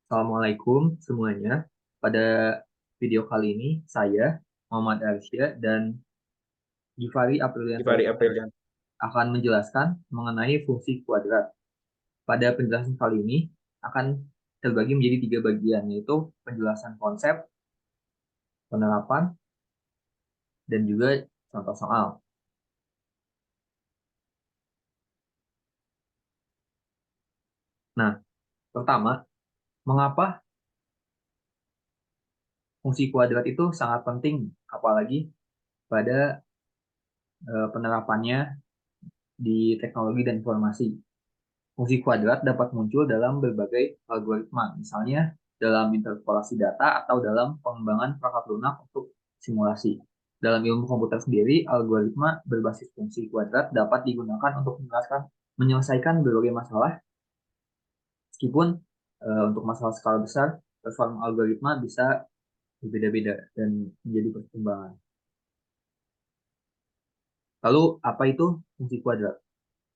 Assalamualaikum semuanya. Pada video kali ini saya Muhammad Arsya dan Givari Aprilian Givari Aprilian. akan menjelaskan mengenai fungsi kuadrat. Pada penjelasan kali ini akan terbagi menjadi 3 bagian, yaitu penjelasan konsep, penerapan, dan juga contoh soal. Nah, pertama, mengapa fungsi kuadrat itu sangat penting, apalagi pada penerapannya di teknologi dan informasi. Fungsi kuadrat dapat muncul dalam berbagai algoritma, misalnya dalam interpolasi data atau dalam pengembangan perangkat lunak untuk simulasi. Dalam ilmu komputer sendiri, algoritma berbasis fungsi kuadrat dapat digunakan untuk menyelesaikan berbagai masalah, meskipun untuk masalah skala besar, performa algoritma bisa berbeda-beda dan menjadi pertimbangan. Lalu, apa itu fungsi kuadrat?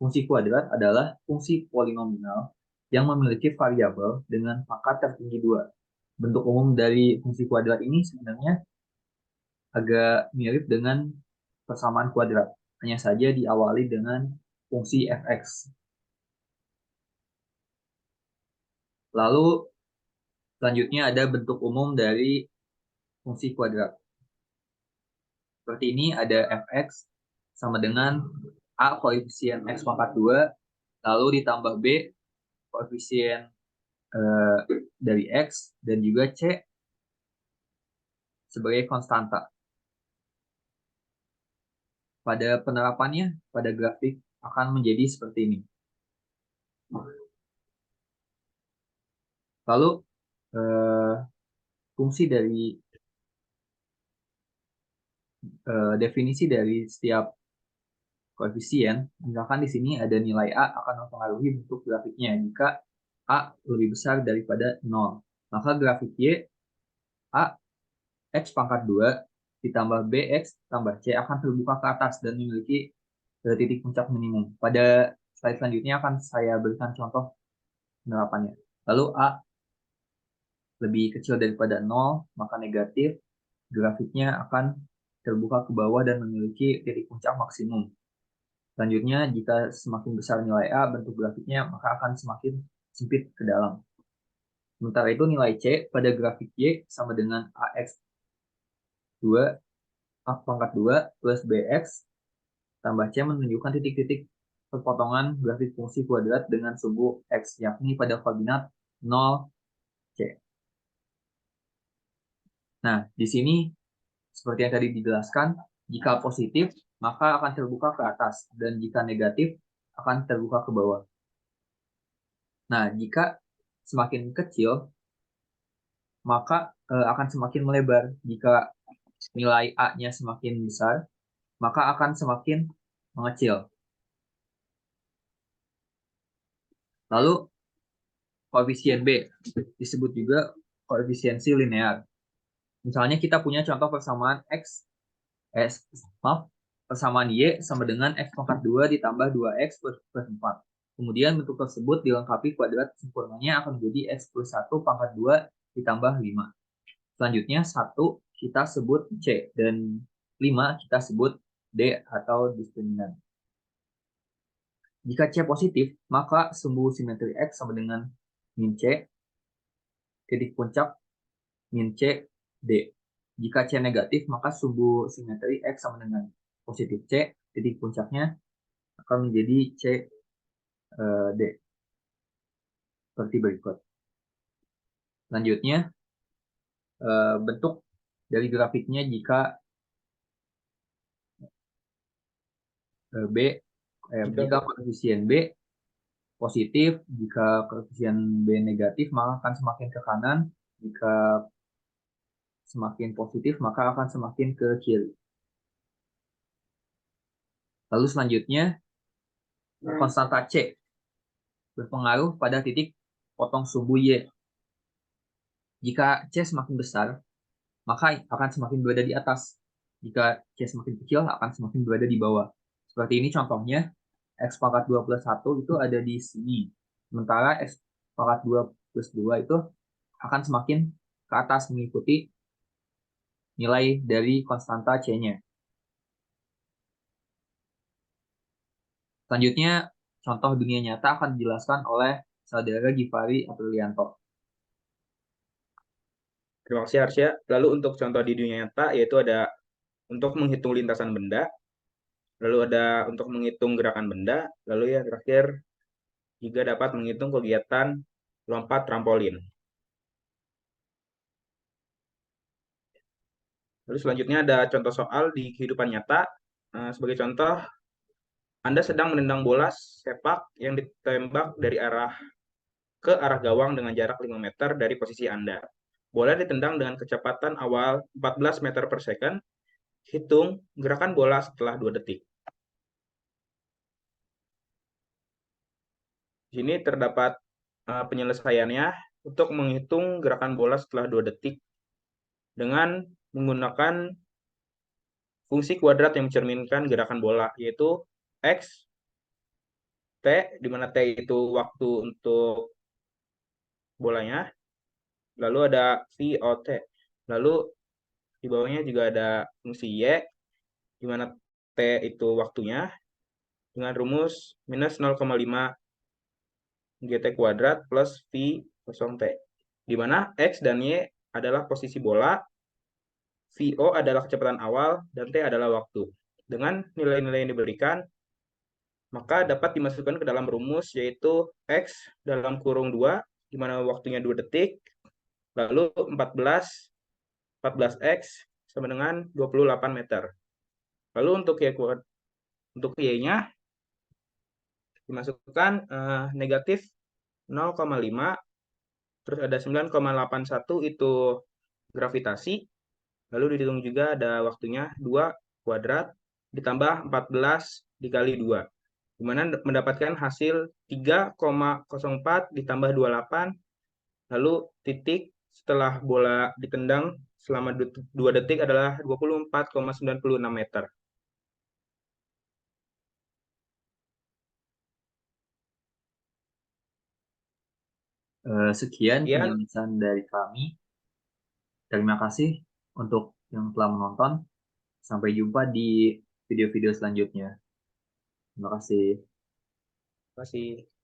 Fungsi kuadrat adalah fungsi polinomial yang memiliki variabel dengan pangkat tertinggi 2. Bentuk umum dari fungsi kuadrat ini sebenarnya agak mirip dengan persamaan kuadrat, hanya saja diawali dengan fungsi fx. Lalu selanjutnya ada bentuk umum dari fungsi kuadrat. Seperti ini ada fx sama dengan a koefisien x pangkat 2, lalu ditambah b koefisien dari x, dan juga c sebagai konstanta. Pada penerapannya, pada grafik akan menjadi seperti ini. Lalu, fungsi dari definisi dari setiap koefisien, misalkan di sini ada nilai A akan mempengaruhi bentuk grafiknya. Jika A lebih besar daripada 0, maka grafik Y A X pangkat 2 ditambah BX tambah C akan terbuka ke atas dan memiliki titik puncak minimum. Pada slide selanjutnya akan saya berikan contoh penerapannya. Lalu A lebih kecil daripada 0, maka negatif, grafiknya akan terbuka ke bawah dan memiliki titik puncak maksimum. Selanjutnya, jika semakin besar nilai A, bentuk grafiknya maka akan semakin sempit ke dalam. Sementara itu nilai C pada grafik Y sama dengan AX 2, A pangkat 2 plus BX tambah C menunjukkan titik-titik perpotongan grafik fungsi kuadrat dengan sumbu X, yakni pada koordinat 0, C. Nah, di sini seperti yang tadi dijelaskan, jika positif maka akan terbuka ke atas, dan jika negatif akan terbuka ke bawah. Nah, jika semakin kecil maka akan semakin melebar. Jika nilai A-nya semakin besar, maka akan semakin mengecil. Lalu koefisien B disebut juga koefisiensi linear. Misalnya kita punya contoh persamaan persamaan Y sama dengan X pangkat 2 ditambah 2X plus 4. Kemudian bentuk tersebut dilengkapi kuadrat sempurnanya akan menjadi X plus 1 pangkat 2 ditambah 5. Selanjutnya 1 kita sebut C dan 5 kita sebut D atau diskriminan. Jika C positif, maka sumbu simetri X sama dengan min C, titik puncak min C, D. Jika C negatif, maka sumbu simetri X sama dengan positif C, titik puncaknya akan menjadi C, D. Seperti berikut. Selanjutnya, bentuk dari grafiknya jika jika koefisien B positif, jika koefisien B negatif maka akan semakin ke kanan, jika semakin positif maka akan semakin ke kiri. Lalu selanjutnya, konstanta C berpengaruh pada titik potong sumbu Y. Jika C semakin besar, maka akan semakin berada di atas. Jika C semakin kecil, akan semakin berada di bawah. Seperti ini contohnya, X pangkat 2 plus 1 itu ada di sini. Sementara X pangkat 2 plus 2 itu akan semakin ke atas mengikuti nilai dari konstanta C-nya. Selanjutnya, contoh dunia nyata akan dijelaskan oleh saudara Givari Aprilianto. Terima kasih Arsya. Lalu untuk contoh di dunia nyata yaitu ada untuk menghitung lintasan benda, lalu ada untuk menghitung gerakan benda, lalu yang terakhir juga dapat menghitung kegiatan lompat trampolin. Lalu selanjutnya ada contoh soal di kehidupan nyata. Sebagai contoh, Anda sedang menendang bola sepak yang ditembak dari arah ke arah gawang dengan jarak 5 meter dari posisi Anda. Bola ditendang dengan kecepatan awal 14 meter per second. Hitung gerakan bola setelah 2 detik. Di sini terdapat penyelesaiannya untuk menghitung gerakan bola setelah 2 detik dengan menggunakan fungsi kuadrat yang mencerminkan gerakan bola, yaitu X, T, di mana T itu waktu untuk bolanya, lalu ada V, O, T. Lalu di bawahnya juga ada fungsi Y, di mana T itu waktunya, dengan rumus minus 0,5 GT kuadrat plus V kosong T. Di mana X dan Y adalah posisi bola, VO adalah kecepatan awal, dan T adalah waktu. Dengan nilai-nilai yang diberikan, maka dapat dimasukkan ke dalam rumus, yaitu X dalam kurung 2, di mana waktunya 2 detik, lalu 14X sama dengan 28 meter. Lalu untuk Y-nya dimasukkan negatif 0,5, terus ada 9,81 itu gravitasi, lalu dihitung juga ada waktunya 2 kuadrat ditambah 14 dikali 2, di mana mendapatkan hasil 3,04 ditambah 28, lalu titik setelah bola ditendang selama 2 detik adalah 24,96 meter. Sekian Sekian, penjelasan dari kami. Terima kasih untuk yang telah menonton. Sampai jumpa di video-video selanjutnya. Terima kasih. terima kasih.